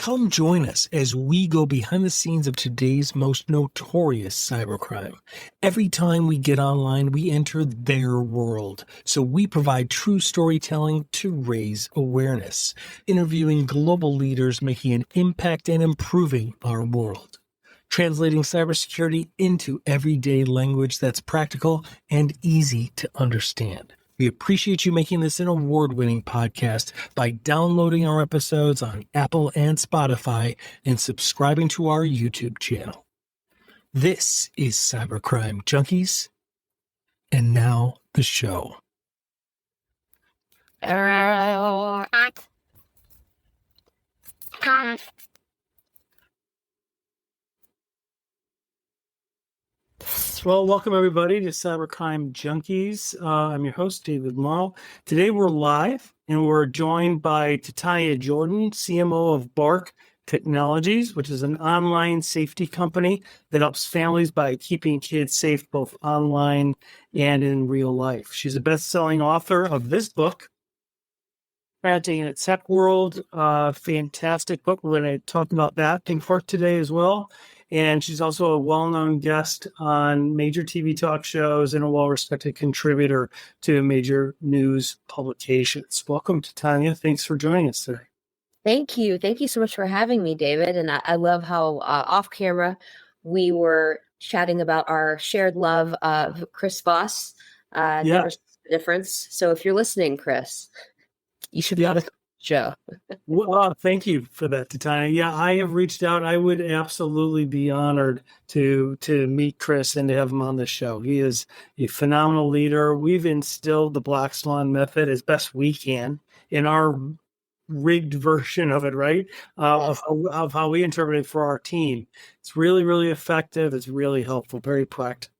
Come join us as we go behind the scenes of today's most notorious cybercrime. Every time we get online, we enter their world. So we provide true storytelling to raise awareness, interviewing global leaders making an impact and improving our world. Translating cybersecurity into everyday language that's practical and easy to understand. We appreciate you making this an award-winning podcast by downloading our episodes on Apple and Spotify and subscribing to our YouTube channel. This is Cybercrime Junkies, and now the show. Well, welcome everybody to Cybercrime Junkies. I'm your host, David Morrow. Today we're live and we're joined by Titania Jordan, CMO of Bark Technologies, which is an online safety company that helps families by keeping kids safe both online and in real life. She's a best-selling author of this book, Parenting in a Tech World. Fantastic book. We're going to talk about that in part today as well. And she's also a well-known guest on major TV talk shows and a well-respected contributor to major news publications. Welcome, Titania. Thanks for joining us today. Thank you. Thank you so much for having me, David. And I love how off camera we were chatting about our shared love of Chris Voss. Never Sees a Difference. So if you're listening, Chris, you should be on a show. Well, thank you for that, Titania. Yeah, I have reached out. I would absolutely be honored to meet Chris and to have him on the show. He is a phenomenal leader. We've instilled the Black Swan method as best we can in our rigged version of it, right? Of how we interpret it for our team. It's really, really effective. It's really helpful, very practical.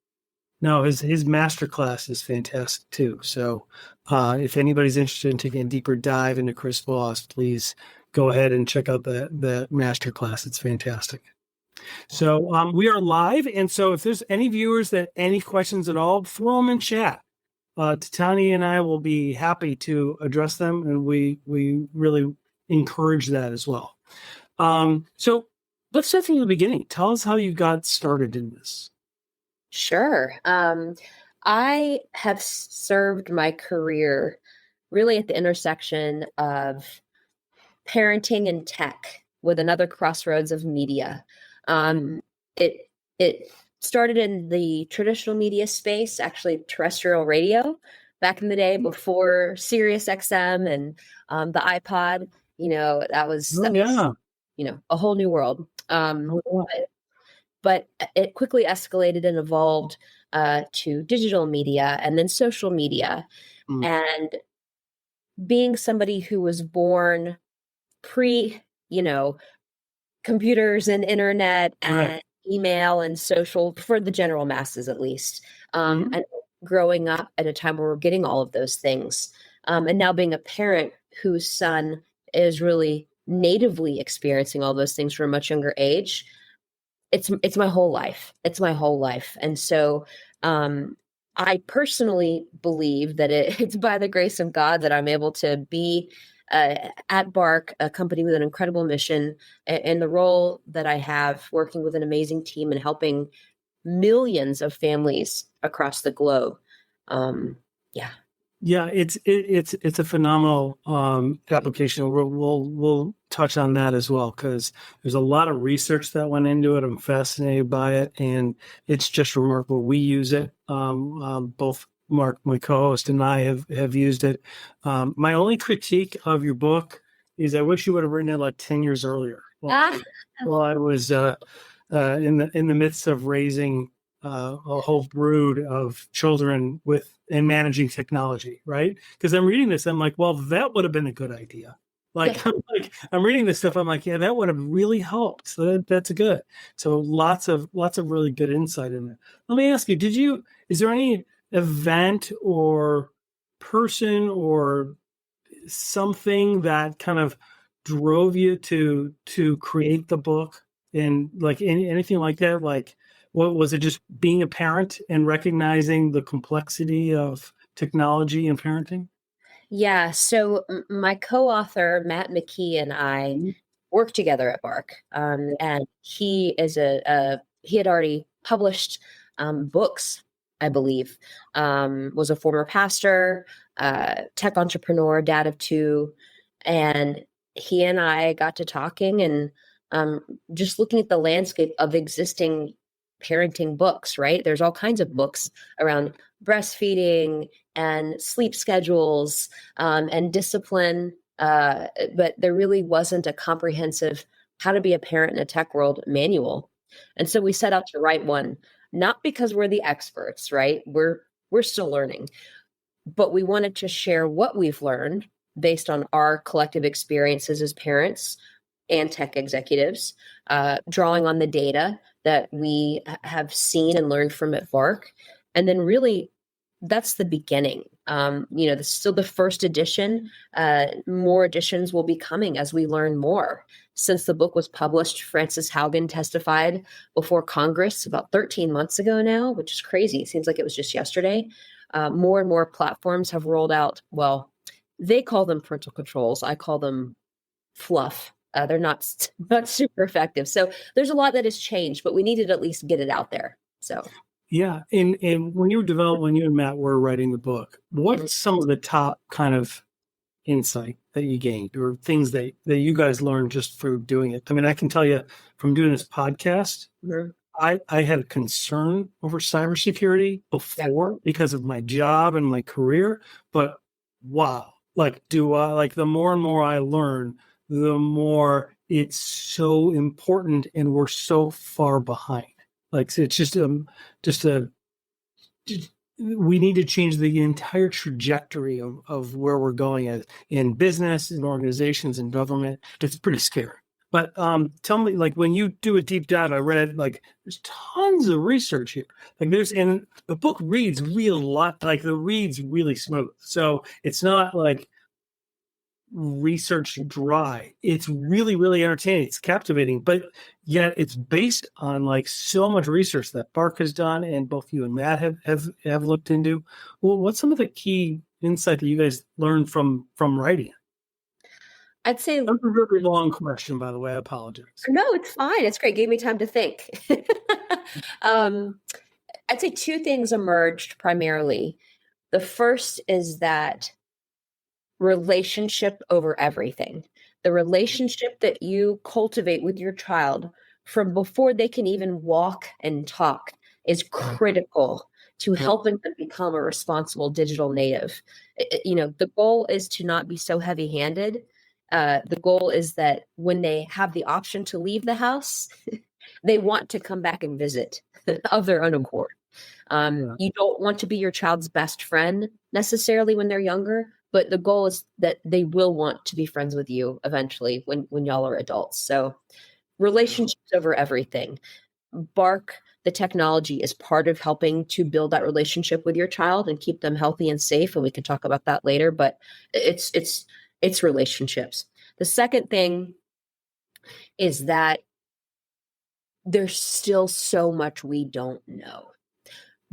No, his masterclass is fantastic too. So if anybody's interested in taking a deeper dive into Chris Voss, please go ahead and check out the masterclass. It's fantastic. So we are live. And so if there's any viewers that any questions at all, throw them in chat. Titania and I will be happy to address them. And we really encourage that as well. So let's start from the beginning. Tell us how you got started in this. Sure. I have served my career really at the intersection of parenting and tech with another crossroads of media. It started in the traditional media space, actually terrestrial radio, back in the day before Sirius XM and the iPod. That was a whole new world. But it quickly escalated and evolved to digital media and then social media. And being somebody who was born pre, computers and internet and email and social, for the general masses at least, and growing up at a time where we're getting all of those things. And now being a parent whose son is really natively experiencing all those things from a much younger age, it's my whole life. It's my whole life. And so I personally believe that it's by the grace of God that I'm able to be at Bark, a company with an incredible mission, and the role that I have working with an amazing team and helping millions of families across the globe. Yeah, it's a phenomenal application. We'll touch on that as well because there's a lot of research that went into it. I'm fascinated by it, and it's just remarkable. We use it. Both Mark, my co-host, and I have used it. My only critique of your book is I wish you would have written it like 10 years earlier. Well, I was in the midst of raising a whole brood of children and managing technology, right? Because I'm reading this, I'm like, well, that would have been a good idea. I'm reading this stuff, I'm like, yeah, that would have really helped. So that's good. So lots of really good insight in there. Let me ask you, is there any event or person or something that kind of drove you to create the book and like anything like that? Like, what was it, just being a parent and recognizing the complexity of technology and parenting? Yeah. So my co-author, Matt McKee, and I work together at Bark. And he is he had already published books, I believe, was a former pastor, tech entrepreneur, dad of two. And he and I got to talking and just looking at the landscape of existing parenting books, right? There's all kinds of books around breastfeeding and sleep schedules and discipline. But there really wasn't a comprehensive how to be a parent in a tech world manual. And so we set out to write one, not because we're the experts, right? We're still learning, but we wanted to share what we've learned based on our collective experiences as parents and tech executives, drawing on the data that we have seen and learned from at Bark. And then really, that's the beginning. This is still the first edition. More editions will be coming as we learn more. Since the book was published, Frances Haugen testified before Congress about 13 months ago now, which is crazy. It seems like it was just yesterday. More and more platforms have rolled out, well, they call them parental controls. I call them fluff. They're not super effective. So there's a lot that has changed, but we needed to at least get it out there. So. Yeah. And when you and Matt were writing the book, what's some of the top kind of insight that you gained or things that you guys learned just through doing it? I mean, I can tell you from doing this podcast, I had a concern over cybersecurity before because of my job and my career, but wow, the more and more I learn, the more it's so important and we're so far behind. Like it's just we need to change the entire trajectory of where we're going in business, in organizations, in government. It's pretty scary. But tell me, like when you do a deep dive, I read there's tons of research here. And the book reads reads really smooth. So it's not like research dry. It's really, really entertaining. It's captivating, but yet it's based on so much research that Bark has done and both you and Matt have looked into. Well, what's some of the key insight that you guys learned from writing? I'd say that's a very long question, by the way. I apologize. No, it's fine. It's great. Gave me time to think. I'd say two things emerged primarily. The first is that relationship over everything. The relationship that you cultivate with your child from before they can even walk and talk is critical to helping them become a responsible digital native. The goal is to not be so heavy-handed. The goal is that when they have the option to leave the house, they want to come back and visit of their own accord. You don't want to be your child's best friend necessarily when they're younger, but the goal is that they will want to be friends with you eventually when y'all are adults. So relationships over everything. Bark, the technology, is part of helping to build that relationship with your child and keep them healthy and safe. And we can talk about that later, but it's relationships. The second thing is that there's still so much we don't know.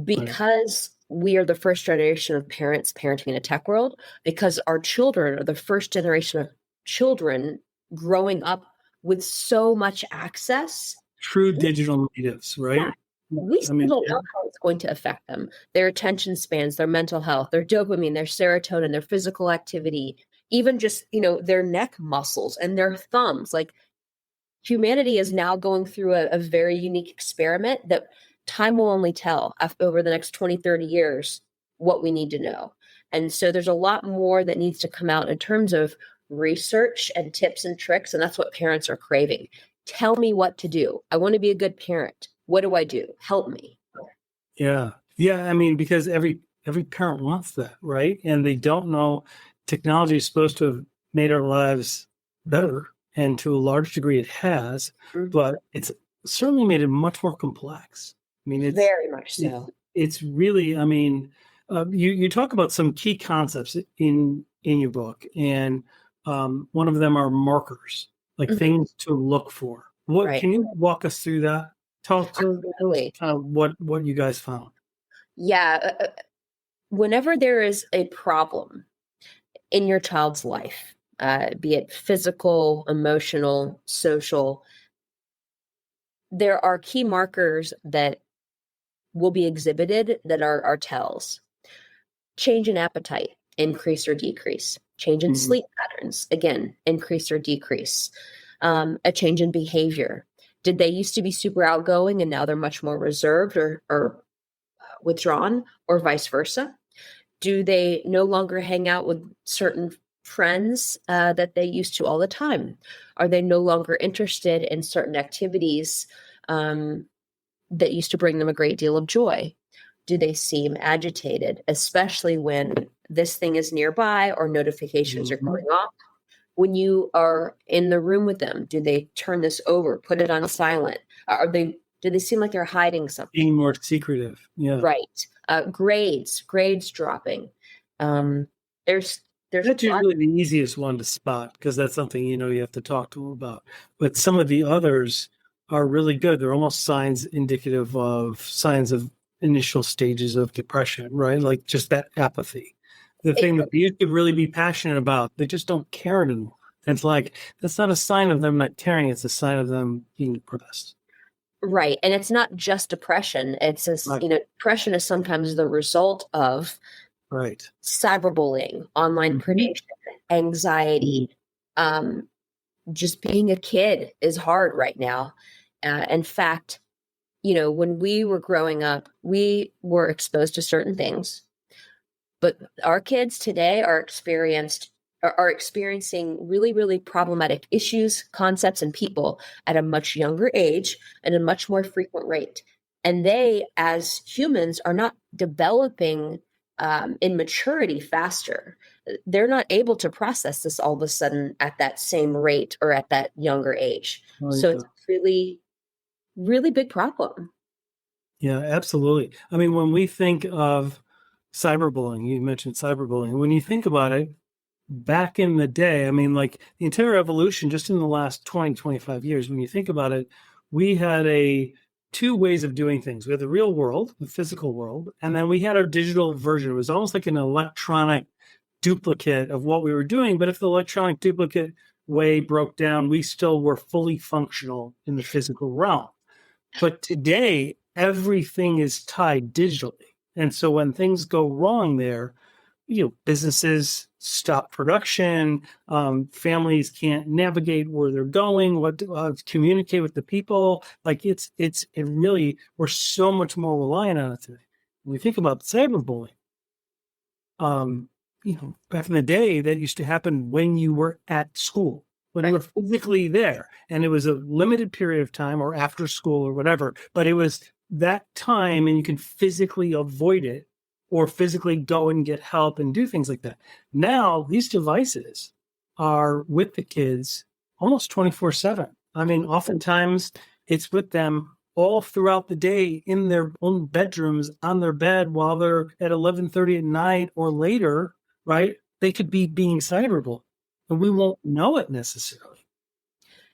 Because we are the first generation of parents parenting in a tech world, because our children are the first generation of children growing up with so much access. True digital natives, right? Yeah. We still don't know how it's going to affect them. Their attention spans, their mental health, their dopamine, their serotonin, their physical activity, even just, their neck muscles and their thumbs. Humanity is now going through a very unique experiment that time will only tell over the next 20, 30 years what we need to know. And so there's a lot more that needs to come out in terms of research and tips and tricks. And that's what parents are craving. Tell me what to do. I want to be a good parent. What do I do? Help me. Yeah. Yeah. I mean, because every parent wants that, right? And they don't know technology is supposed to have made our lives better. And to a large degree it has, but it's certainly made it much more complex. I mean, it's very much so. It's really, you talk about some key concepts in your book, and one of them are markers, things to look for. Can you walk us through that? Tell kind of what you guys found. Yeah. Whenever there is a problem in your child's life, be it physical, emotional, social. There are key markers that will be exhibited that are tells. Change in appetite, increase or decrease. Change in sleep patterns, again, increase or decrease. A change in behavior. Did they used to be super outgoing and now they're much more reserved or withdrawn, or vice versa? Do they no longer hang out with certain friends that they used to all the time? Are they no longer interested in certain activities that used to bring them a great deal of joy? Do they seem agitated, especially when this thing is nearby or notifications are going off? When you are in the room with them, do they turn this over, put it on silent? Do they seem like they're hiding something? Being more secretive. Yeah. Right. Grades dropping. There's That's usually the easiest one to spot because that's something, you have to talk to them about. But some of the others are really good. They're almost indicative of signs of initial stages of depression, right? Like just that apathy. The thing that you could really be passionate about, they just don't care anymore. It's like, that's not a sign of them not caring. It's a sign of them being depressed. Right. And it's not just depression. It's depression is sometimes the result of cyberbullying, online predation, anxiety. Just being a kid is hard right now. In fact, when we were growing up, we were exposed to certain things, but our kids today are experiencing really, really problematic issues, concepts, and people at a much younger age and a much more frequent rate. And they, as humans, are not developing in maturity faster. They're not able to process this all of a sudden at that same rate or at that younger age. So it's really, really big problem. Yeah, absolutely. I mean, when we think of cyberbullying, you mentioned cyberbullying. When you think about it, back in the day, I mean, like the entire evolution just in the last 20, 25 years, when you think about it, we had two ways of doing things. We had the real world, the physical world, and then we had our digital version. It was almost like an electronic duplicate of what we were doing. But if the electronic duplicate way broke down, we still were fully functional in the physical realm. But today, everything is tied digitally. And so when things go wrong there, businesses stop production, families can't navigate where they're going, what to communicate with the people. Like it really, we're so much more reliant on it today. When we think about cyberbullying, back in the day, that used to happen when you were at school, when you were physically there, and it was a limited period of time or after school or whatever, but it was that time and you can physically avoid it or physically go and get help and do things like that. Now, these devices are with the kids almost 24/7. I mean, oftentimes it's with them all throughout the day in their own bedrooms, on their bed while they're at 11:30 at night or later, right? They could be being cyberbullied and we won't know it necessarily.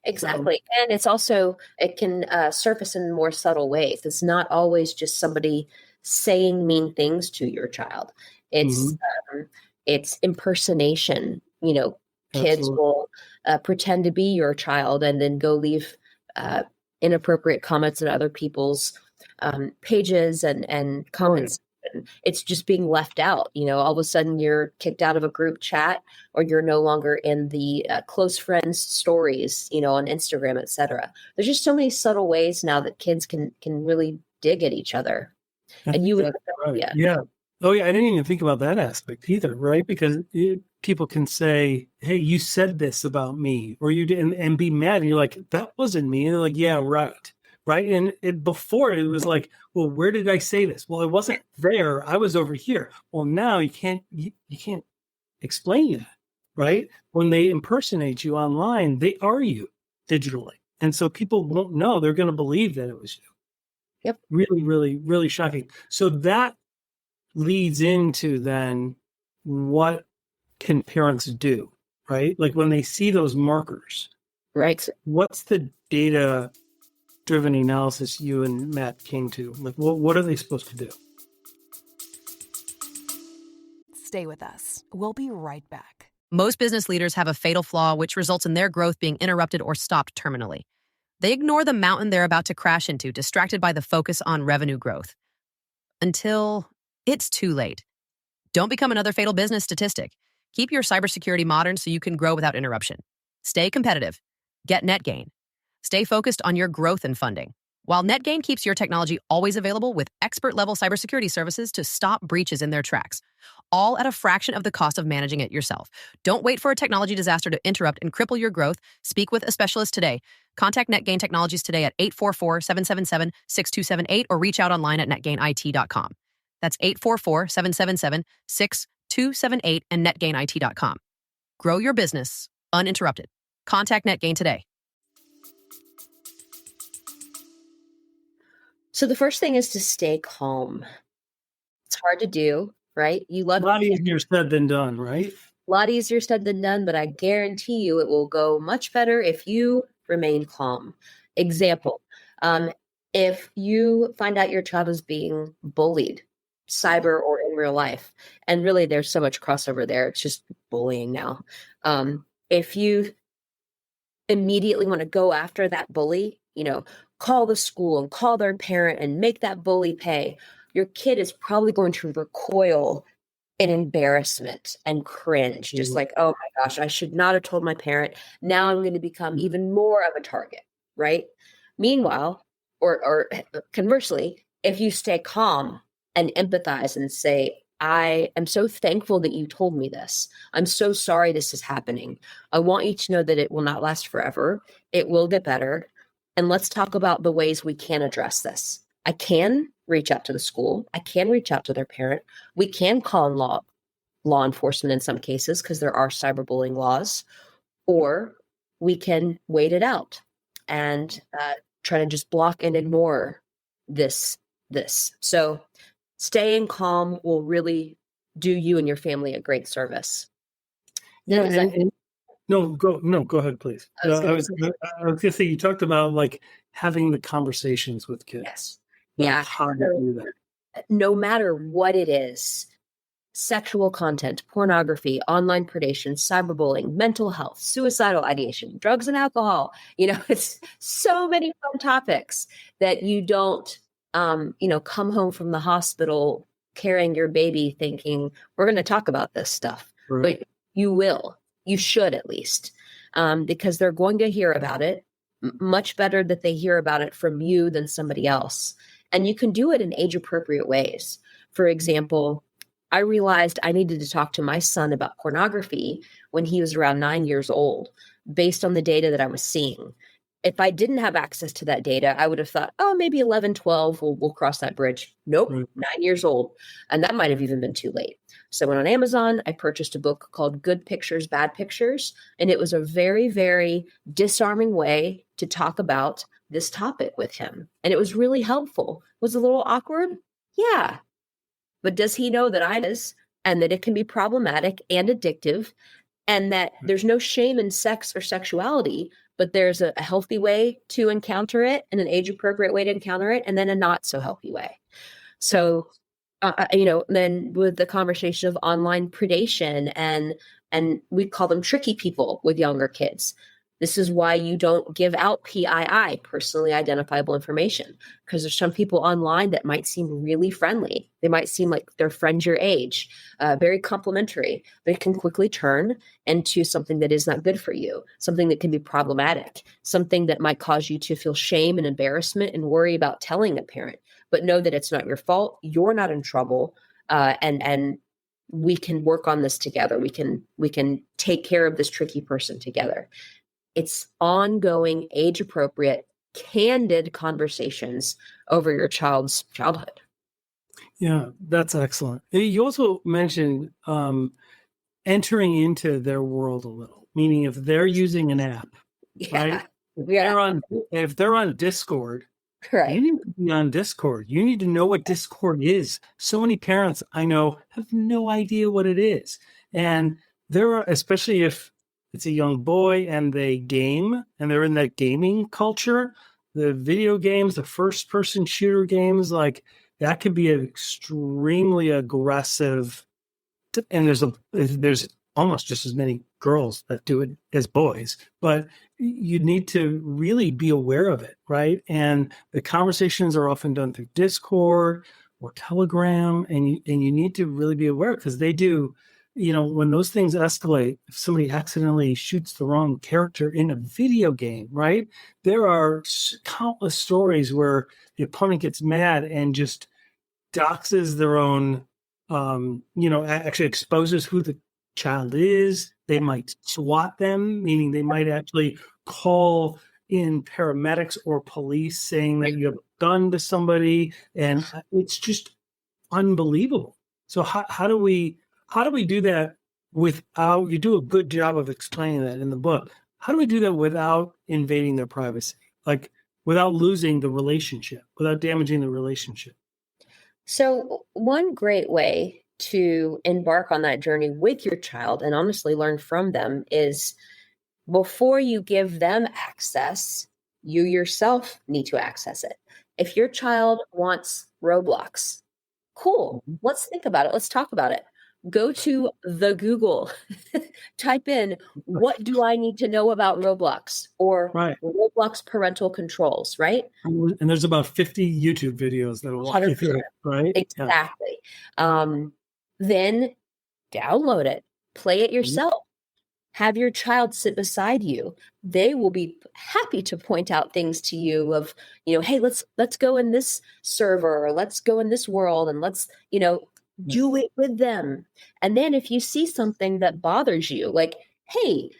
Exactly. And it can surface in more subtle ways. It's not always just somebody saying mean things to your child. It's impersonation. Kids will pretend to be your child and then go leave inappropriate comments on other people's pages and comments. It's just being left out. All of a sudden you're kicked out of a group chat or you're no longer in the close friends stories, on Instagram, etc. There's just so many subtle ways now that kids can really dig at each other. And you would, yeah. Oh yeah. I didn't even think about that aspect either. Right. Because people can say, hey, you said this about me or you didn't, and be mad. And you're like, that wasn't me. And they're like, yeah, right. Right. And before it was like, well, where did I say this? Well, it wasn't there. I was over here. Well, now you can't explain that. Right. When they impersonate you online, they are you digitally. And so people won't know. They're going to believe that it was you. Yep. Really, really, really shocking. So that leads into then what can parents do, right? Like when they see those markers, right? What's the data-driven analysis you and Matt came to? Like, what are they supposed to do? Stay with us. We'll be right back. Most business leaders have a fatal flaw which results in their growth being interrupted or stopped terminally. They ignore the mountain they're about to crash into, distracted by the focus on revenue growth. Until it's too late. Don't become another fatal business statistic. Keep your cybersecurity modern so you can grow without interruption. Stay competitive. Get NetGain. Stay focused on your growth and funding. While NetGain keeps your technology always available with expert-level cybersecurity services to stop breaches in their tracks, all at a fraction of the cost of managing it yourself. Don't wait for a technology disaster to interrupt and cripple your growth. Speak with a specialist today. Contact NetGain Technologies today at 844-777-6278 or reach out online at netgainit.com. That's 844-777-6278 and netgainit.com. Grow your business uninterrupted. Contact NetGain today. So the first thing is to stay calm. It's hard to do, right? You love a lot easier said than done, right? A lot easier said than done, but I guarantee you it will go much better if you remain calm. Example, if you find out your child is being bullied, cyber or in real life, and really there's so much crossover there, it's just bullying now. If you immediately want to go after that bully, call the school and call their parent and make that bully pay, your kid is probably going to recoil in embarrassment and cringe, just like, oh my gosh, I should not have told my parent. Now I'm going to become even more of a target, right? Meanwhile, or conversely, if you stay calm and empathize and say, I am so thankful that you told me this. I'm so sorry this is happening. I want you to know that it will not last forever. It will get better. And let's talk about the ways we can address this. I can reach out to the school. I can reach out to their parent. We can call law enforcement in some cases because there are cyberbullying laws, or we can wait it out and try to just block and ignore this. So staying calm will really do you and your family a great service. Go ahead, please. I was going to say, you talked about like having the conversations with kids. Yes. Yeah. How to do that. No matter what it is, sexual content, pornography, online predation, cyberbullying, mental health, suicidal ideation, drugs and alcohol, it's so many fun topics that you don't, come home from the hospital carrying your baby thinking, we're going to talk about this stuff, right. But you will. You should at least, because they're going to hear about it. Much better that they hear about it from you than somebody else. And you can do it in age-appropriate ways. For example, I realized I needed to talk to my son about pornography when he was around 9 years old, based on the data that I was seeing. If I didn't have access to that data, I would have thought, oh, maybe 11, 12, we'll cross that bridge. Nope, 9 years old. And that might have even been too late. So I went on Amazon, I purchased a book called Good Pictures, Bad Pictures. And it was a very, very disarming way to talk about this topic with him. And it was really helpful. Was it a little awkward? Yeah. But does he know that I is, and that it can be problematic and addictive, and that there's no shame in sex or sexuality, but there's a healthy way to encounter it and an age-appropriate way to encounter it, and then a not so healthy way. So, then with the conversation of online predation and we call them tricky people with younger kids. This is why you don't give out PII, personally identifiable information, because there's some people online that might seem really friendly. They might seem like they're friends your age, very complimentary, but it can quickly turn into something that is not good for you, something that can be problematic, something that might cause you to feel shame and embarrassment and worry about telling a parent. But know that it's not your fault. You're not in trouble, and we can work on this together. We can take care of this tricky person together. It's ongoing, age-appropriate, candid conversations over your child's childhood. Yeah, that's excellent. You also mentioned entering into their world a little, meaning if they're using an app, right? If they're on Discord, right. You need to be on Discord. You need to know what Discord is. So many parents I know have no idea what it is. And there are, especially if it's a young boy and they game and they're in that gaming culture, the video games, the first person shooter games, like that could be an extremely aggressive, and there's almost just as many girls that do it as boys, but you need to really be aware of it, right? And the conversations are often done through Discord or Telegram, and you need to really be aware, because they do, when those things escalate, if somebody accidentally shoots the wrong character in a video game, right? There are countless stories where the opponent gets mad and just doxes their own, actually exposes who the child is. They might SWAT them, meaning they might actually call in paramedics or police saying that you have done to somebody, and it's just unbelievable. So how do we do that without, you do a good job of explaining that in the book, how do we do that without invading their privacy, like without losing the relationship, without damaging the relationship? So one great way to embark on that journey with your child and honestly learn from them is, before you give them access, you yourself need to access it. If your child wants Roblox, cool. Let's think about it. Let's talk about it. Go to the Google, type in, what do I need to know about Roblox, or Roblox parental controls, right? And there's about 50 YouTube videos that will walk you through it, right? Exactly. Yeah. Then download it, play it yourself. Have your child sit beside you. They will be happy to point out things to you of, hey, let's go in this server, or let's go in this world, and let's, do it with them. And then if you see something that bothers you, like, hey,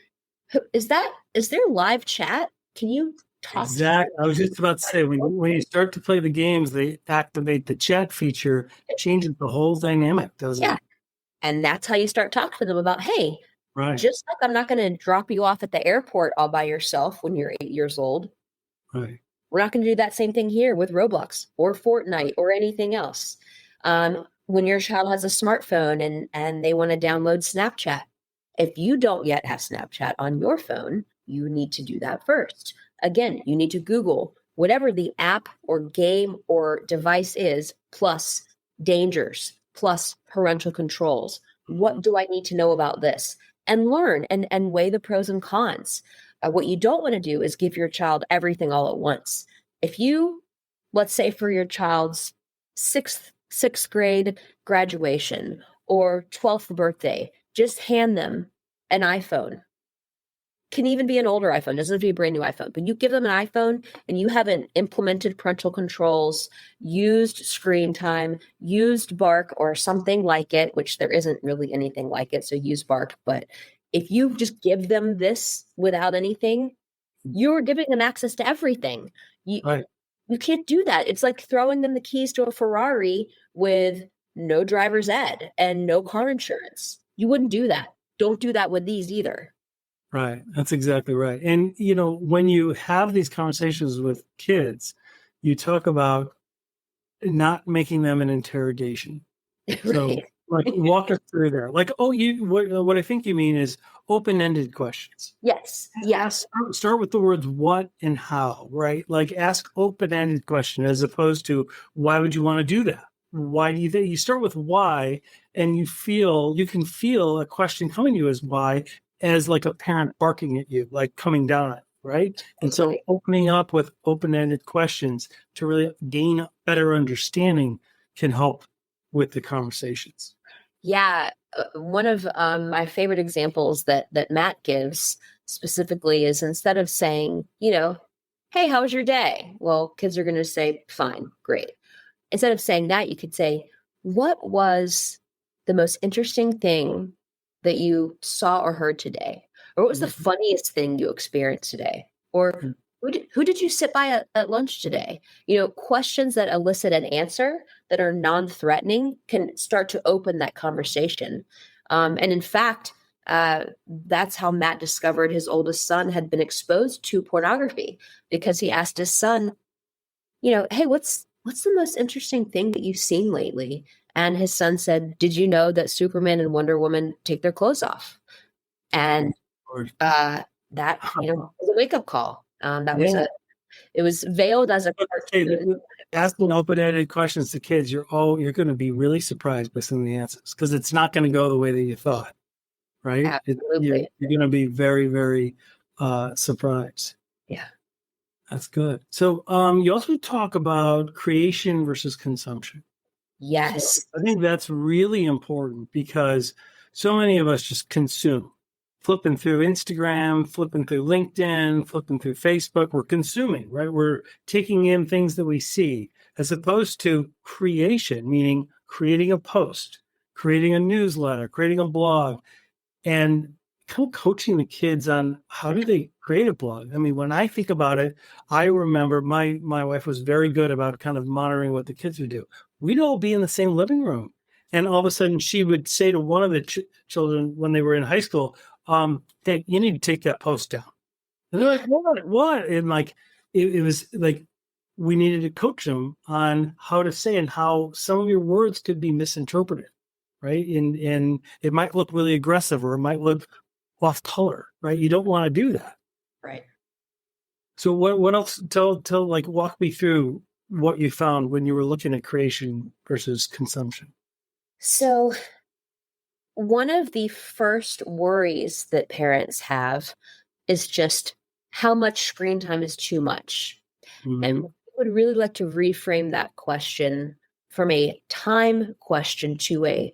is there live chat? Can you talk? Exactly. I was just about to say, when you start to play the games, they activate the chat feature, changes the whole dynamic, doesn't it? And that's how you start talking to them about, hey, just like I'm not going to drop you off at the airport all by yourself when you're 8 years old. Right. We're not going to do that same thing here with Roblox or Fortnite or anything else. When your child has a smartphone and they want to download Snapchat, if you don't yet have Snapchat on your phone, you need to do that first. Again, you need to Google whatever the app or game or device is, plus dangers, plus parental controls. What do I need to know about this? And learn and weigh the pros and cons. What you don't want to do is give your child everything all at once. If you, let's say for your child's sixth grade graduation or 12th birthday, just hand them an iPhone. Can even be an older iPhone, doesn't have to be a brand new iPhone, but you give them an iPhone and you haven't implemented parental controls, used screen time, used Bark or something like it, which there isn't really anything like it, so use Bark. But if you just give them this without anything, you're giving them access to everything. You can't do that. It's like throwing them the keys to a Ferrari with no driver's ed and no car insurance. You wouldn't do that. Don't do that with these either. Right. That's exactly right. And, when you have these conversations with kids, you talk about not making them an interrogation. So, like, walk us through there. Like, what I think you mean is open-ended questions. Yes. Start with the words what and how, right? Like, ask open-ended question as opposed to why would you want to do that? Why do you think? You start with why, and you can feel a question coming to you as why, as like a parent barking at you, like coming down at you, right? And so opening up with open-ended questions to really gain better understanding can help with the conversations. Yeah. One of my favorite examples that Matt gives specifically is, instead of saying, hey, how was your day? Well, kids are going to say, fine, great. Instead of saying that, you could say, what was the most interesting thing that you saw or heard today? Or what was the funniest thing you experienced today? Or who did you sit by at lunch today? Questions that elicit an answer that are non-threatening can start to open that conversation. And in fact, that's how Matt discovered his oldest son had been exposed to pornography, because he asked his son, hey, what's the most interesting thing that you've seen lately? And his son said, did you know that Superman and Wonder Woman take their clothes off? And that was a wake-up call. It was veiled as a cartoon. Asking open-ended questions to kids, you're going to be really surprised by some of the answers, because it's not going to go the way that you thought. right? Absolutely. You're going to be very, very surprised. Yeah. That's good. So you also talk about creation versus consumption. Yes. So I think that's really important because so many of us just consume, flipping through Instagram, flipping through LinkedIn, flipping through Facebook. We're consuming, right? We're taking in things that we see as opposed to creation, meaning creating a post, creating a newsletter, creating a blog, and kind of coaching the kids on how do they create a blog. I mean, when I think about it, I remember my wife was very good about kind of monitoring what the kids would do. We'd all be in the same living room, and all of a sudden she would say to one of the children when they were in high school, "Hey, you need to take that post down." And they're like, what? And like it was like we needed to coach them on how to say and how some of your words could be misinterpreted, right? And it might look really aggressive or it might look off color, right? You don't want to do that. Right. So what else? Tell like walk me through what you found when you were looking at creation versus consumption. So one of the first worries that parents have is just how much screen time is too much. Mm-hmm. And we would really like to reframe that question from a time question to a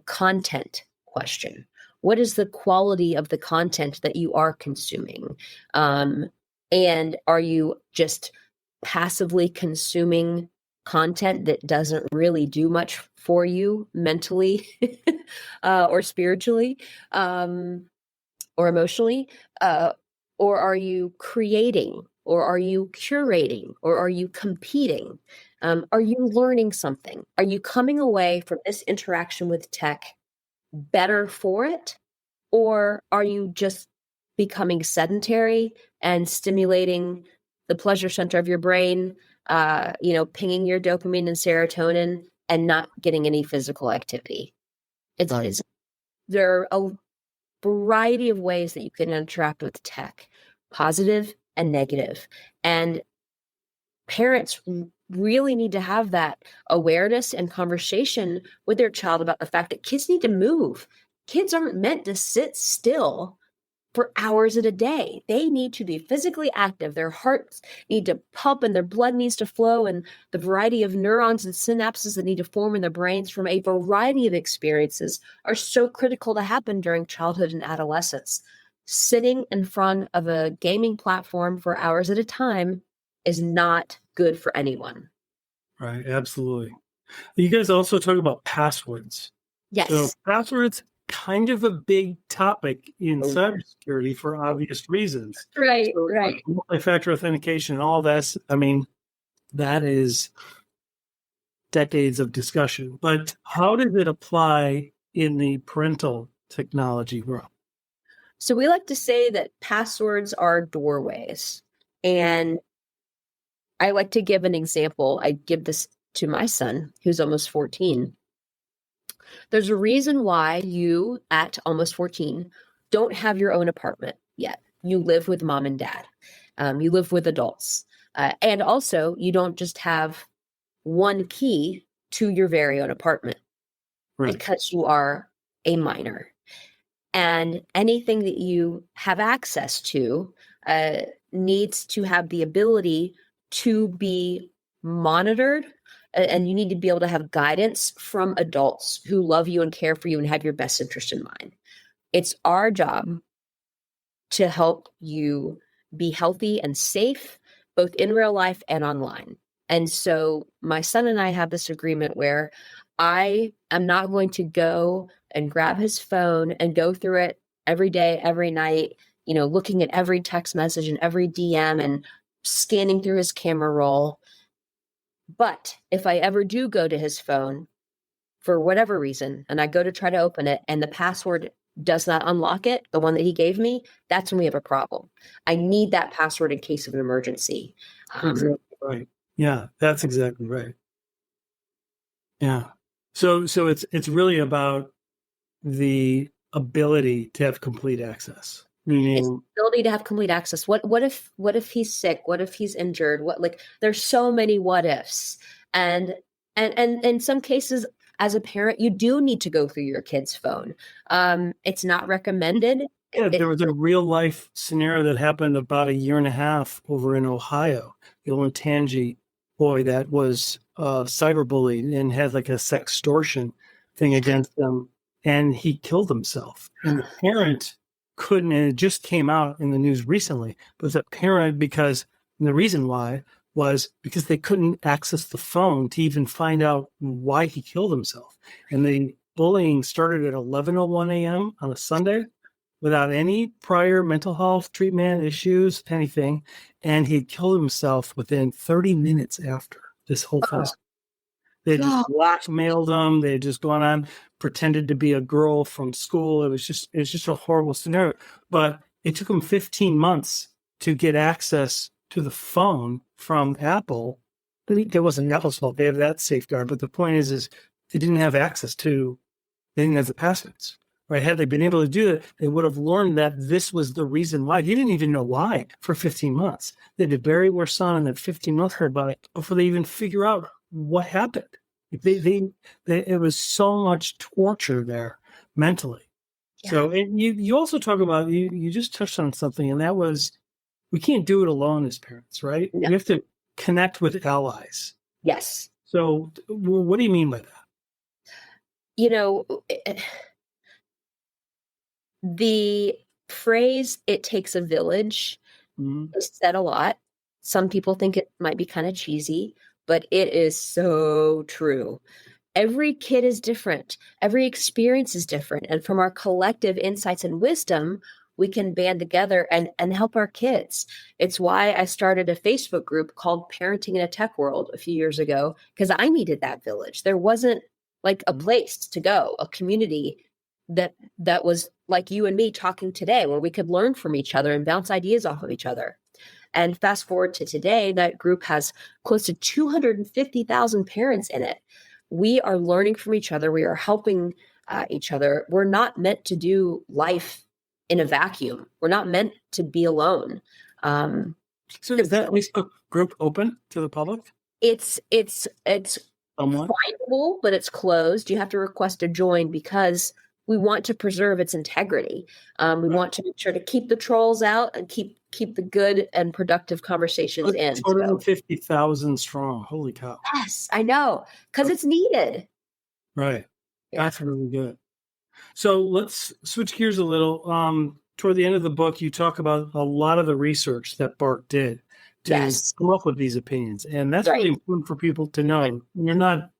content question. What is the quality of the content that you are consuming? And are you just passively consuming content that doesn't really do much for you mentally or spiritually or emotionally? Or are you creating? Or are you curating? Or are you competing? Are you learning something? Are you coming away from this interaction with tech better for it? Or are you just becoming sedentary and stimulating the pleasure center of your brain, pinging your dopamine and serotonin and not getting any physical activity? There are a variety of ways that you can interact with tech, positive and negative. And parents really need to have that awareness and conversation with their child about the fact that kids need to move. Kids aren't meant to sit still for hours at a day. They need to be physically active. Their hearts need to pump and their blood needs to flow, and the variety of neurons and synapses that need to form in their brains from a variety of experiences are so critical to happen during childhood and adolescence. Sitting in front of a gaming platform for hours at a time is not good for anyone. Right, absolutely. You guys also talk about passwords. Yes. So passwords, kind of a big topic in cybersecurity for obvious reasons. Right, so, right. Multi-factor authentication and all that. I mean, that is decades of discussion. But how does it apply in the parental technology realm? So we like to say that passwords are doorways. And I like to give an example. I give this to my son, who's almost 14. There's a reason why you, at almost 14, don't have your own apartment yet. You live with mom and dad. You live with adults. And also, you don't just have one key to your very own apartment, right? Because you are a minor. And anything that you have access to needs to have the ability to be monitored, and you need to be able to have guidance from adults who love you and care for you and have your best interest in mind. It's our job to help you be healthy and safe, both in real life and online. And so my son and I have this agreement where I am not going to go and grab his phone and go through it every day, every night, looking at every text message and every DM and scanning through his camera roll. But if I ever do go to his phone for whatever reason, and I go to try to open it and the password does not unlock it, the one that he gave me, that's when we have a problem. I need that password in case of an emergency. Exactly right. Yeah, that's exactly right. Yeah. So it's really about the ability to have complete access. Meaning ability to have complete access. What if he's sick? What if he's injured? There's so many what ifs. And in some cases as a parent, you do need to go through your kid's phone. It's not recommended. Yeah, there was a real life scenario that happened about a year and a half over in Ohio. The old Tangi boy that was cyberbullied and had like a sextortion thing against him, and he killed himself. And the parent couldn't, and it just came out in the news recently, but the parent, because the reason why was because they couldn't access the phone to even find out why he killed himself. And the bullying started at 11:01 a.m. on a Sunday, without any prior mental health treatment issues, anything. And he killed himself within 30 minutes after this whole thing. They just blackmailed him. They had just gone on, pretended to be a girl from school. It was just a horrible scenario. But it took him 15 months to get access to the phone from Apple. It wasn't Apple's fault. They have that safeguard. But the point is they didn't have access to, they didn't have the passwords. Right? Had they been able to do it, they would have learned that this was the reason why. He didn't even know why for 15 months. They had to bury their son, and that 15 months heard about it before they even figure out what happened. It was so much torture there mentally. Yeah. So you also talk about, you just touched on something, and that was, we can't do it alone as parents, right? No. We have to connect with allies. Yes. So what do you mean by that? The phrase, "it takes a village," is said a lot. Some people think it might be kind of cheesy, but it is so true. Every kid is different. Every experience is different. And from our collective insights and wisdom, we can band together and help our kids. It's why I started a Facebook group called Parenting in a Tech World a few years ago, because I needed that village. There wasn't like a place to go, a community that was like you and me talking today, where we could learn from each other and bounce ideas off of each other. And fast forward to today, that group has close to 250,000 parents in it. We are learning from each other. We are helping each other. We're not meant to do life in a vacuum. We're not meant to be alone. So is that Facebook group open to the public? It's findable, but it's closed. You have to request to join because we want to preserve its integrity. We want to make sure to keep the trolls out and keep the good and productive conversations in. 250,000 strong. Holy cow. Yes, I know. Because it's needed. Right. Yeah. That's really good. So let's switch gears a little. Toward the end of the book, you talk about a lot of the research that Bark did to come up with these opinions. And that's really important for people to know. You're not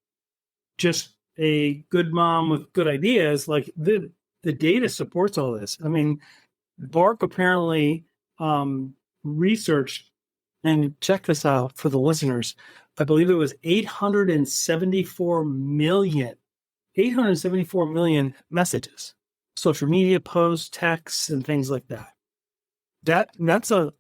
just a good mom with good ideas. Like the data supports all this. I mean, Bark apparently researched, and check this out for the listeners, I believe it was 874 million messages, social media posts, texts, and things like that. That's a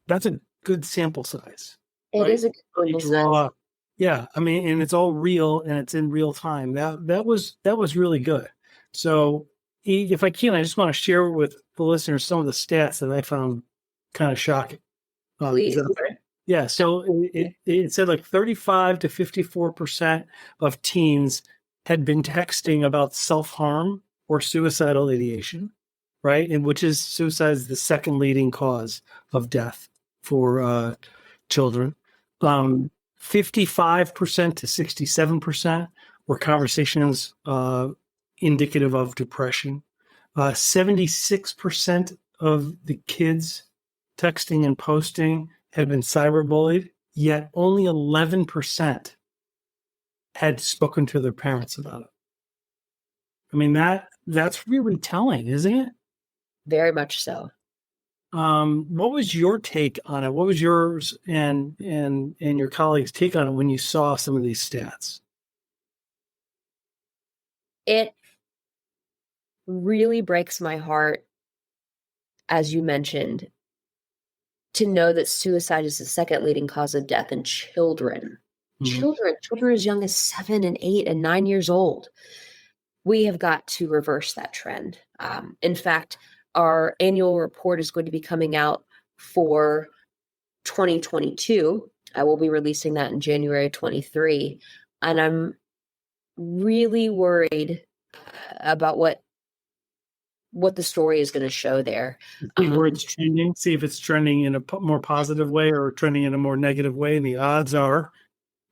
good sample size. It is a good sample size. Yeah, I mean, and it's all real and it's in real time. That was really good. So if I can, I just want to share with the listeners some of the stats that I found kind of shocking. Please. Is that okay? Yeah. So it said like 35 to 54% of teens had been texting about self-harm or suicidal ideation, right? And which is suicide is the second leading cause of death for children. 55% to 67% were conversations indicative of depression. 76% of the kids texting and posting had been cyberbullied, yet only 11% had spoken to their parents about it. I mean, that's really telling, isn't it? Very much so. What was your take on it? What was yours and your colleagues' take on it when you saw some of these stats? It really breaks my heart, as you mentioned, to know that suicide is the second leading cause of death in children. Mm-hmm. Children as young as 7 and 8 and 9 years old. We have got to reverse that trend. In fact, our annual report is going to be coming out for 2022. I will be releasing that in January 23. And really worried about what the story is going to show there. See where it's trending, see if it's trending in a more positive way or trending in a more negative way. And the odds are,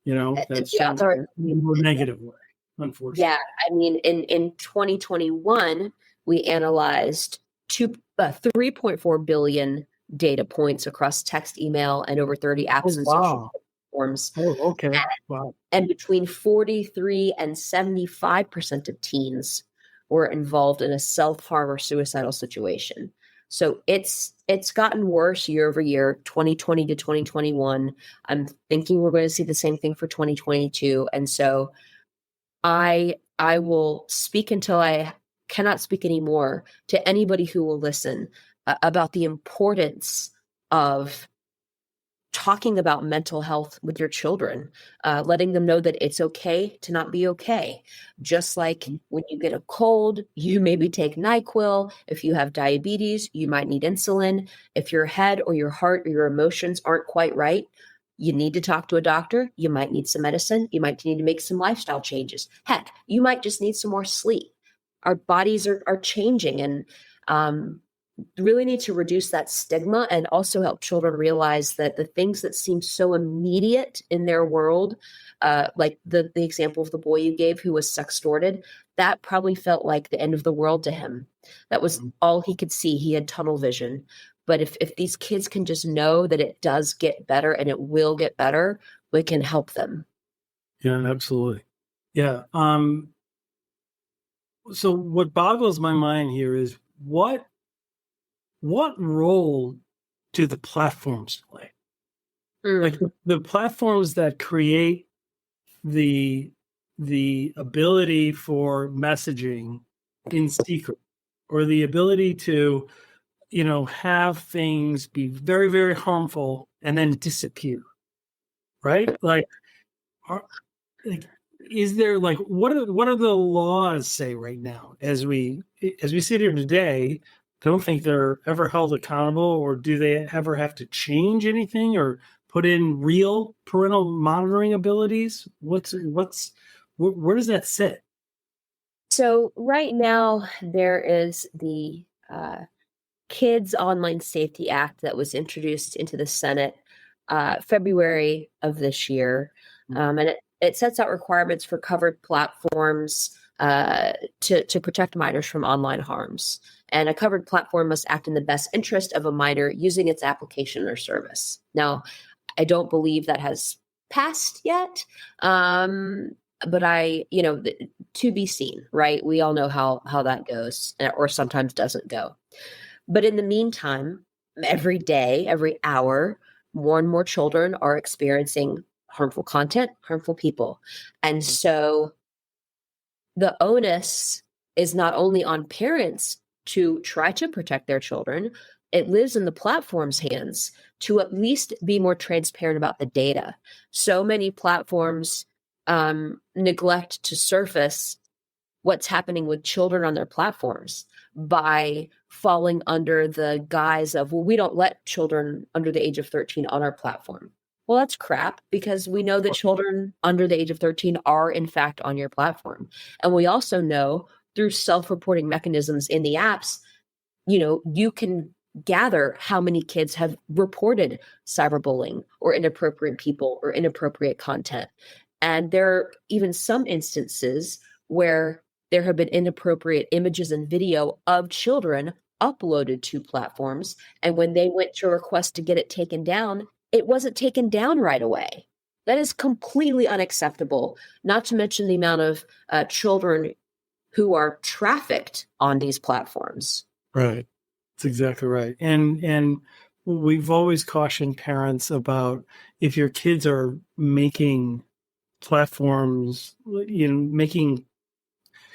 that's The odds are, in a more negative way, unfortunately. yeah, I mean, in 2021, we analyzed 3.4 billion data points across text, email, and over 30 apps and social platforms. Oh, okay. Wow. And between 43 and 75% of teens were involved in a self-harm or suicidal situation. So it's gotten worse year over year, 2020 to 2021. I'm thinking we're going to see the same thing for 2022. And so I will speak until I cannot speak anymore to anybody who will listen about the importance of talking about mental health with your children, letting them know that it's okay to not be okay. Just like when you get a cold, you maybe take NyQuil. If you have diabetes, you might need insulin. If your head or your heart or your emotions aren't quite right, you need to talk to a doctor. You might need some medicine. You might need to make some lifestyle changes. Heck, you might just need some more sleep. Our bodies are changing, and really need to reduce that stigma and also help children realize that the things that seem so immediate in their world, like the example of the boy you gave who was sextorted, that probably felt like the end of the world to him. That was all he could see. He had tunnel vision. But if these kids can just know that it does get better and it will get better, we can help them. Yeah, absolutely. Yeah. So what boggles my mind here is what role do the platforms play? Like the platforms that create the ability for messaging in secret, or the ability to, have things be very, very harmful and then disappear, right? Is there what do the laws say right now as we sit here today? Don't think they're ever held accountable, or do they ever have to change anything or put in real parental monitoring abilities? Where does that sit? So right now there is the Kids Online Safety Act that was introduced into the Senate February of this year, and it sets out requirements for covered platforms to protect minors from online harms. And a covered platform must act in the best interest of a minor using its application or service. Now, I don't believe that has passed yet, but to be seen, right? We all know how that goes, or sometimes doesn't go. But in the meantime, every day, every hour, more and more children are experiencing harmful content, harmful people. And so the onus is not only on parents to try to protect their children, it lives in the platform's hands to at least be more transparent about the data. So many platforms neglect to surface what's happening with children on their platforms by falling under the guise of, well, we don't let children under the age of 13 on our platform. Well, that's crap, because we know that children under the age of 13 are in fact on your platform. And we also know through self-reporting mechanisms in the apps, you can gather how many kids have reported cyberbullying or inappropriate people or inappropriate content. And there are even some instances where there have been inappropriate images and video of children uploaded to platforms. And when they went to request to get it taken down, it wasn't taken down right away. That is completely unacceptable, not to mention the amount of children who are trafficked on these platforms. Right. That's exactly right. And we've always cautioned parents about, if your kids are making platforms,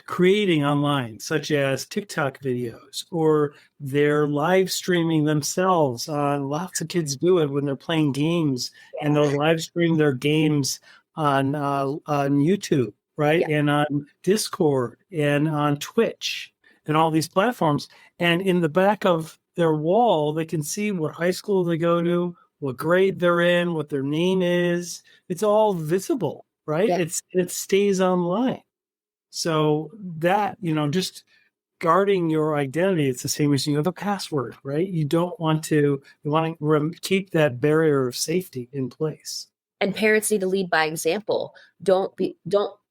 creating online, such as TikTok videos, or they're live streaming themselves. Lots of kids do it when they're playing games, and they'll live stream their games on YouTube, right? Yeah. And on Discord and on Twitch and all these platforms. And in the back of their wall, they can see what high school they go to, what grade they're in, what their name is. It's all visible, right? Yeah. It stays online. So that, just guarding your identity, it's the same as you have a password, right? You want to keep that barrier of safety in place. And parents need to lead by example. Don't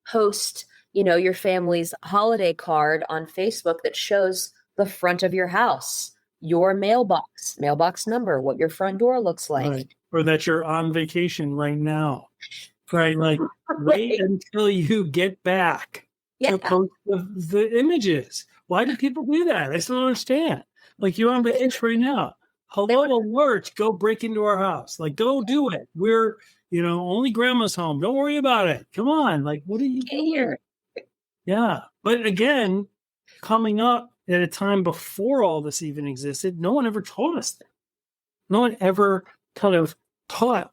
post, your family's holiday card on Facebook that shows the front of your house, your mailbox number, what your front door looks like. Right. Or that you're on vacation right now. Right? Like wait until you get back to post the images. Why do people do that? I still don't understand. Like you're on vacation right now. Hello alert, go break into our house. Like go do it. We're, only grandma's home. Don't worry about it. Come on. Like what are you doing here? Yeah. But again, coming up at a time before all this even existed, no one ever told us that. No one ever kind of taught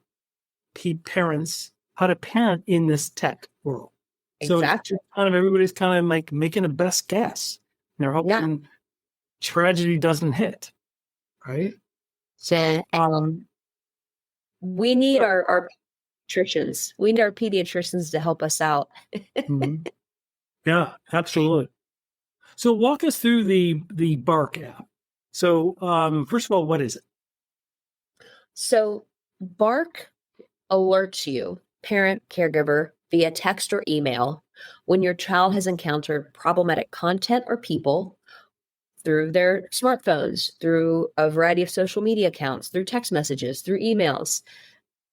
parents how to parent in this tech world. Exactly. So everybody's kind of like making a best guess. And they're hoping tragedy doesn't hit. Right? So we need our pediatricians. We need our pediatricians to help us out. Mm-hmm. Yeah, absolutely. So walk us through the Bark app. So first of all, what is it? So Bark alerts you, parent, caregiver, via text or email when your child has encountered problematic content or people through their smartphones, through a variety of social media accounts, through text messages, through emails.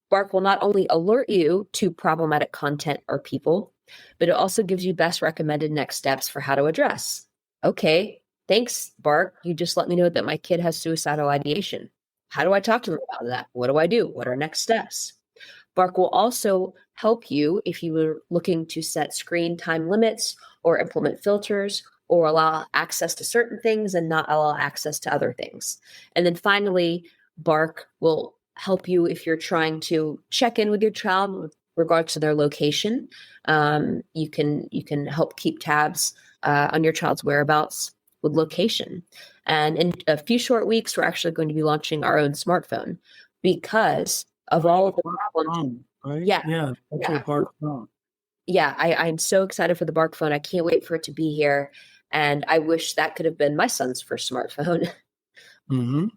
Bark will not only alert you to problematic content or people, but it also gives you best recommended next steps for how to address. Okay, thanks, Bark. You just let me know that my kid has suicidal ideation. How do I talk to them about that? What do I do? What are next steps? Bark will also help you if you were looking to set screen time limits or implement filters or allow access to certain things and not allow access to other things. And then finally, Bark will help you if you're trying to check in with your child with regards to their location. You can help keep tabs on your child's whereabouts with location. And in a few short weeks, we're actually going to be launching our own smartphone because of all of the problems. Right? Yeah. Bark phone. Yeah, I'm so excited for the Bark phone. I can't wait for it to be here. And I wish that could have been my son's first smartphone. Mm-hmm.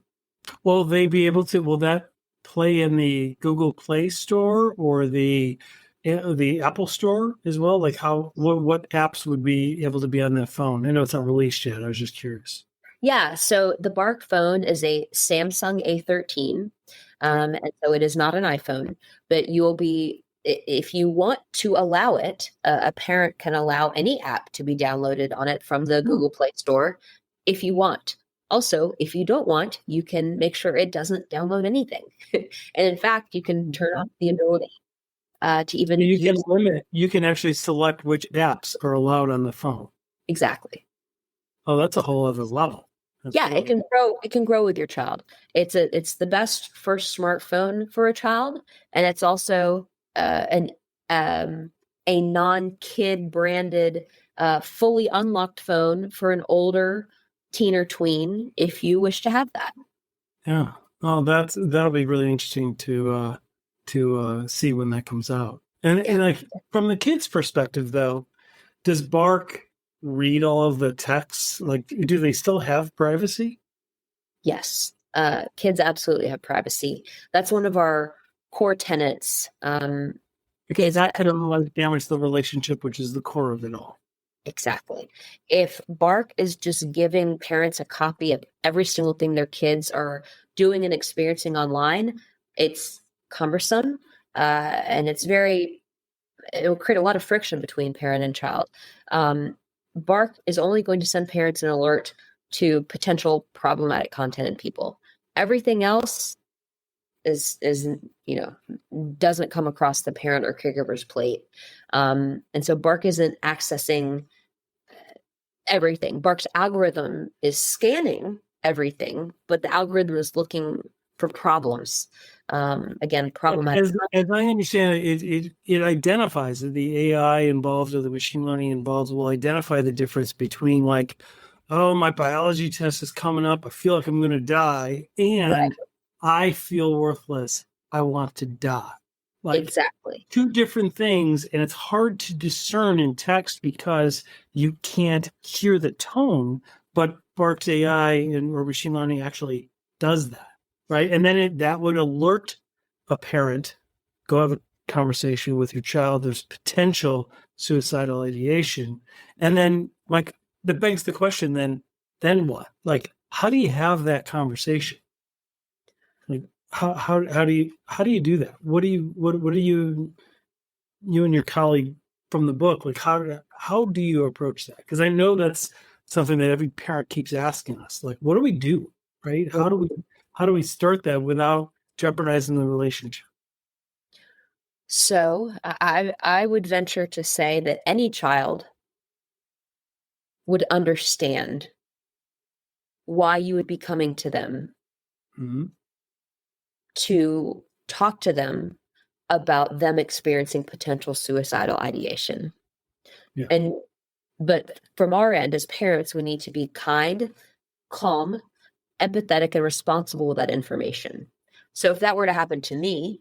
Will they be able to, will that play in the Google Play Store or the Apple Store as well? Like what apps would be able to be on that phone? I know it's not released yet. I was just curious. Yeah, so the Bark phone is a Samsung A13. And so it is not an iPhone, but you will be, if you want to allow it, a parent can allow any app to be downloaded on it from the Google Play Store if you want. Also, if you don't want, you can make sure it doesn't download anything. And in fact, you can turn off the ability to even you can actually select which apps are allowed on the phone. Exactly. Oh, that's a whole other level. It can grow with your child. It's the best first smartphone for a child, and it's also a non-kid branded fully unlocked phone for an older teen or tween if you wish to have that. Yeah. Oh, that'll be really interesting to see when that comes out. And like from the kids' perspective though, does Bark read all of the texts? Like, do they still have privacy? Yes. Kids absolutely have privacy. That's one of our core tenets. Okay, that could have damaged the relationship, which is the core of it all. Exactly. If Bark is just giving parents a copy of every single thing their kids are doing and experiencing online, it's cumbersome, and it will create a lot of friction between parent and child. Bark is only going to send parents an alert to potential problematic content and people. Everything else is doesn't come across the parent or caregiver's plate. And so Bark isn't accessing everything. Bark's algorithm is scanning everything, but the algorithm is looking for problems. Again, problematic. As I understand it, it identifies the AI involved or the machine learning involved will identify the difference between like, oh, my biology test is coming up. I feel like I'm going to die, and I feel worthless. I want to die. Like exactly. two different things, and it's hard to discern in text because you can't hear the tone, but Bark's AI or machine learning actually does that, right? And then that would alert a parent, go have a conversation with your child, there's potential suicidal ideation. And then like that begs the question, then what? Like, how do you have that conversation? Like how do you do that? What do you and your colleague from the book, like how do you approach that? Because I know that's something that every parent keeps asking us. Like, what do we do? Right? How do we start that without jeopardizing the relationship? So I would venture to say that any child would understand why you would be coming to them Mm-hmm. to talk to them about them experiencing potential suicidal ideation. Yeah. But from our end as parents, we need to be kind, calm, empathetic, and responsible with that information. So if that were to happen to me,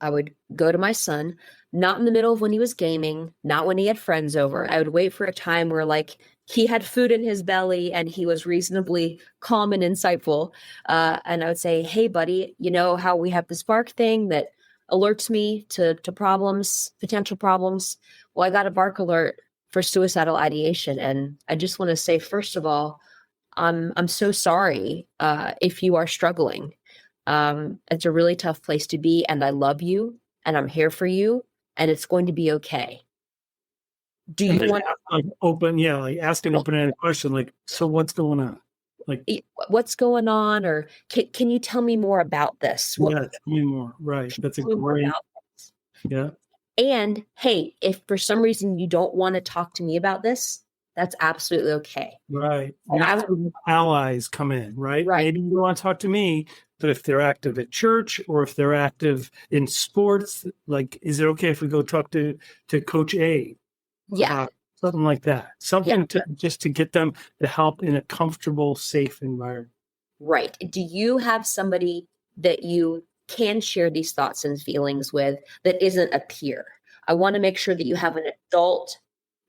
I would go to my son, not in the middle of when he was gaming, not when he had friends over. I would wait for a time where like he had food in his belly and he was reasonably calm and insightful. And I would say, hey, buddy, you know how we have this Bark thing that alerts me to problems, potential problems? Well, I got a Bark alert for suicidal ideation. And I just want to say, first of all, I'm so sorry if you are struggling. It's a really tough place to be, and I love you, and I'm here for you, and it's going to be okay. Do And you then want like like ask an open-ended question, like, so what's going on? Like, what's going on, or can you tell me more about this? yeah, tell me more. Right. That's a great, yeah. And hey, if for some reason you don't want to talk to me about this, that's absolutely okay. Right. That's where allies come in, right? Right. Maybe you don't want to talk to me, but if they're active at church or if they're active in sports, like, is it okay if we go talk to Coach A? Yeah. Something like that. Something to just to get them to help in a comfortable, safe environment. Right. Do you have somebody that you can share these thoughts and feelings with that isn't a peer? I want to make sure that you have an adult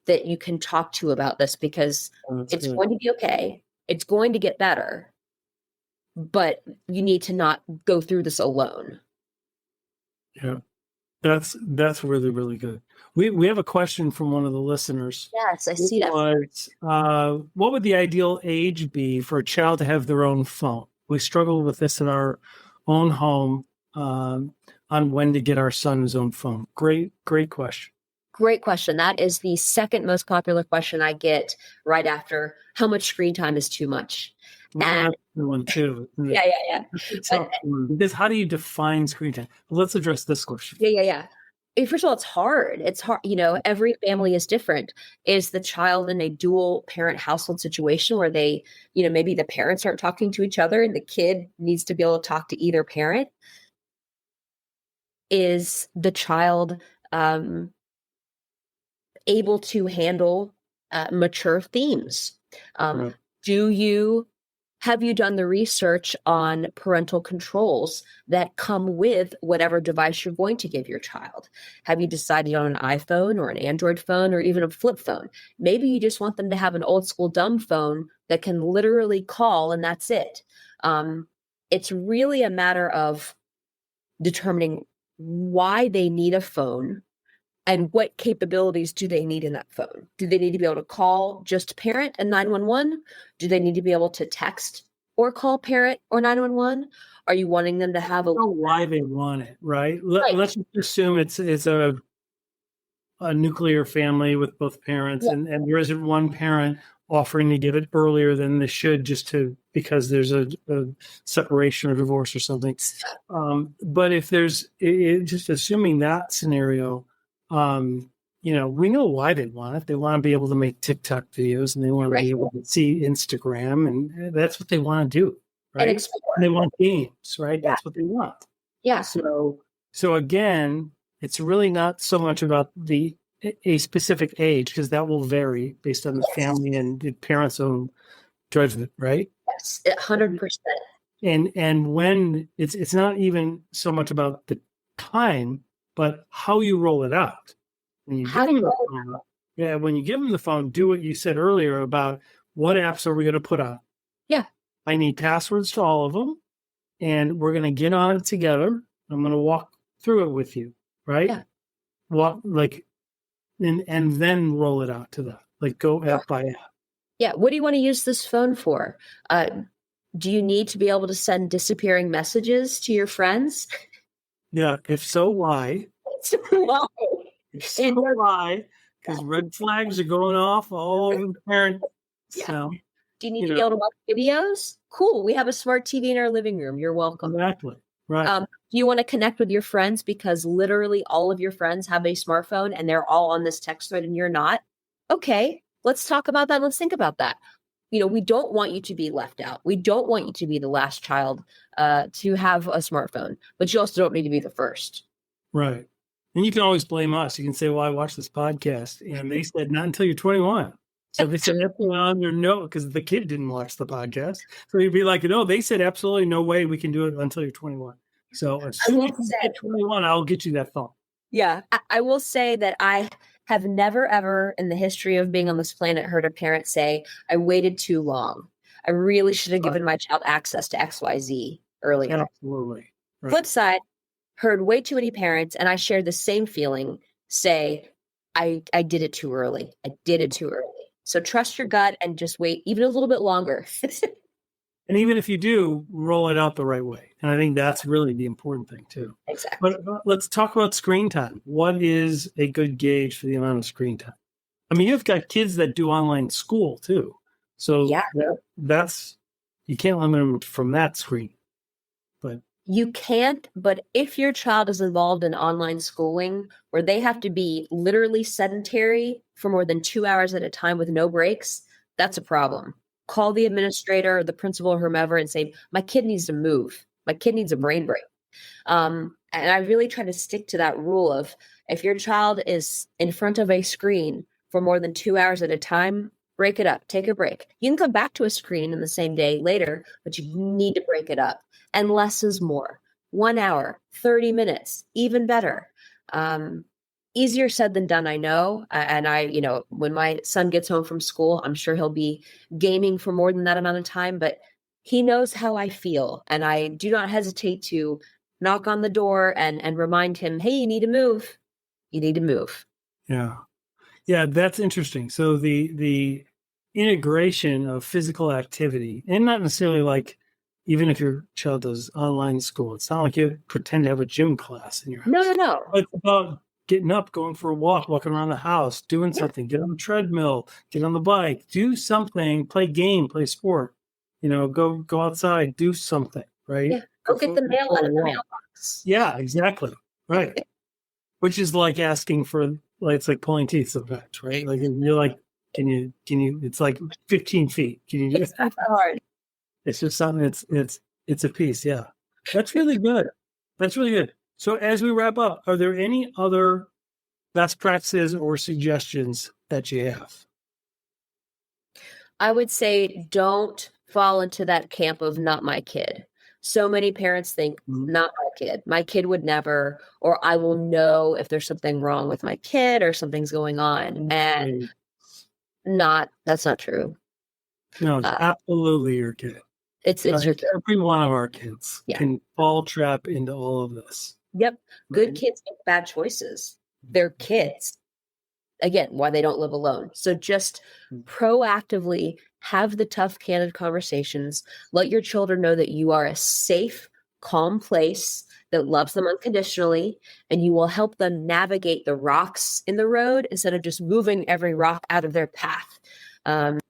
that you can talk to about this because it's going to be okay. It's going to get better, but you need to not go through this alone. Yeah, that's really, really good. We have a question from one of the listeners. Yes, I see that. What would the ideal age be for a child to have their own phone? We struggle with this in our own home on when to get our son his own phone. Great question. Great question. That is the second most popular question I get right after how much screen time is too much. That's the one too. Yeah. Because how do you define screen time? Let's address this question. Yeah. First of all, it's hard. It's hard. You know, every family is different. Is the child in a dual parent household situation where they, you know, maybe the parents aren't talking to each other and the kid needs to be able to talk to either parent? Is the child able to handle mature themes? Right. Have you done the research on parental controls that come with whatever device you're going to give your child? Have you decided on an iPhone or an Android phone or even a flip phone? Maybe you just want them to have an old school dumb phone that can literally call and that's it. It's really a matter of determining why they need a phone and what capabilities do they need in that phone? Do they need to be able to call just parent and 911? Do they need to be able to text or call parent or 911? Are you wanting them to have a... why they want it, right? Let's just assume it's a nuclear family with both parents, and there isn't one parent offering to give it earlier than they should because there's a separation or divorce or something. But if there's just assuming that scenario, you know, we know why they want it. They want to be able to make TikTok videos and they want to be able to see Instagram, and that's what they want to do, right? And they want games, right? That's what they want. Yeah. So again, it's really not so much about a specific age, because that will vary based on the family and the parents' own judgment, right? Yes, 100%. And when it's not even so much about the time, but how you roll it out. When you How give do them you the phone, when you give them the phone, do what you said earlier about what apps are we going to put on. Yeah. I need passwords to all of them, and we're going to get on it together. I'm going to walk through it with you, right? Yeah. And then roll it out to them. Like go app by app. Yeah. What do you want to use this phone for? Do you need to be able to send disappearing messages to your friends? Yeah. If so, why? Why? If so, why? Because red flags are going off all over the parent. Yeah. So, Do you need to be able to watch videos? Cool. We have a smart TV in our living room. You're welcome. Exactly. Right. Do you want to connect with your friends because literally all of your friends have a smartphone and they're all on this text thread and you're not? Okay, let's talk about that. Let's think about that. We don't want you to be left out. We don't want you to be the last child to have a smartphone, but you also don't need to be the first. Right. And you can always blame us. You can say, well, I watched this podcast and they said not until you're 21. So they said absolutely on no, because the kid didn't watch the podcast. So you'd be like, no, they said absolutely no way we can do it until you're 21. So as soon as you get 21, I'll get you that phone. Yeah. I will say that I have never, ever in the history of being on this planet heard a parent say, I waited too long. I really should have given my child access to XYZ earlier. Absolutely. Right. Flip side, heard way too many parents, and I shared the same feeling, say, I did it too early. I did it too early. So trust your gut and just wait even a little bit longer. And even if you do, roll it out the right way. And I think that's really the important thing too. Exactly. But let's talk about screen time. What is a good gauge for the amount of screen time? I mean, you've got kids that do online school too. So yeah, that's, you can't limit them from that screen. But you can't, but if your child is involved in online schooling where they have to be literally sedentary for more than 2 hours at a time with no breaks, that's a problem. Call the administrator or the principal or whomever and say, my kid needs to move. My kid needs a brain break. And I really try to stick to that rule of if your child is in front of a screen for more than 2 hours at a time, break it up, take a break. You can come back to a screen in the same day later, but you need to break it up. And less is more. 1 hour, 30 minutes, even better. Easier said than done, I know. And when my son gets home from school, I'm sure he'll be gaming for more than that amount of time, but he knows how I feel. And I do not hesitate to knock on the door and remind him, hey, you need to move. You need to move. Yeah. Yeah, that's interesting. So the integration of physical activity, and not necessarily like, even if your child does online school, it's not like you pretend to have a gym class in your house. No. It's about getting up, going for a walk, walking around the house, doing something, get on the treadmill, get on the bike, do something, play game, play sport, go outside, do something, right? Yeah. Go get the mail out of the mailbox. Yeah, exactly. Right. Which is like asking for, it's like pulling teeth sometimes, right? Like you're like, can you, it's like 15 feet. Can you do it's not hard. It's just something it's a piece. Yeah. That's really good. That's really good. So as we wrap up, are there any other best practices or suggestions that you have? I would say don't fall into that camp of not my kid. So many parents think, not my kid. My kid would never, or I will know if there's something wrong with my kid or something's going on. And that's not true. No, it's absolutely your kid. It's your kid. Every one of our kids can fall trap into all of this. Yep. Good kids make bad choices. They're kids. Again, why they don't live alone. So just proactively have the tough, candid conversations. Let your children know that you are a safe, calm place that loves them unconditionally, and you will help them navigate the rocks in the road instead of just moving every rock out of their path. And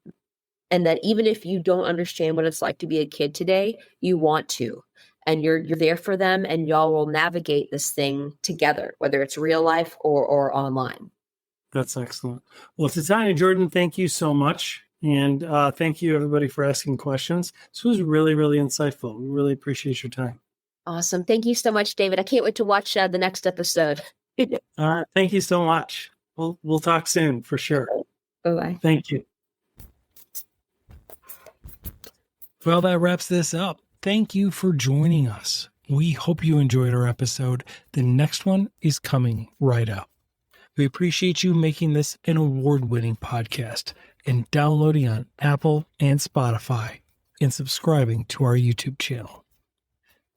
that even if you don't understand what it's like to be a kid today, you want to. And you're there for them, and y'all will navigate this thing together, whether it's real life or online. That's excellent. Well, Titania Jordan, thank you so much. And thank you, everybody, for asking questions. This was really, really insightful. We really appreciate your time. Awesome. Thank you so much, David. I can't wait to watch the next episode. All right. Thank you so much. We'll talk soon for sure. Bye-bye. Thank you. Well, that wraps this up. Thank you for joining us. We hope you enjoyed our episode. The next one is coming right up. We appreciate you making this an award-winning podcast and downloading on Apple and Spotify and subscribing to our YouTube channel.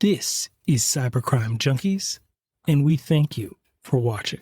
This is Cybercrime Junkies, and we thank you for watching.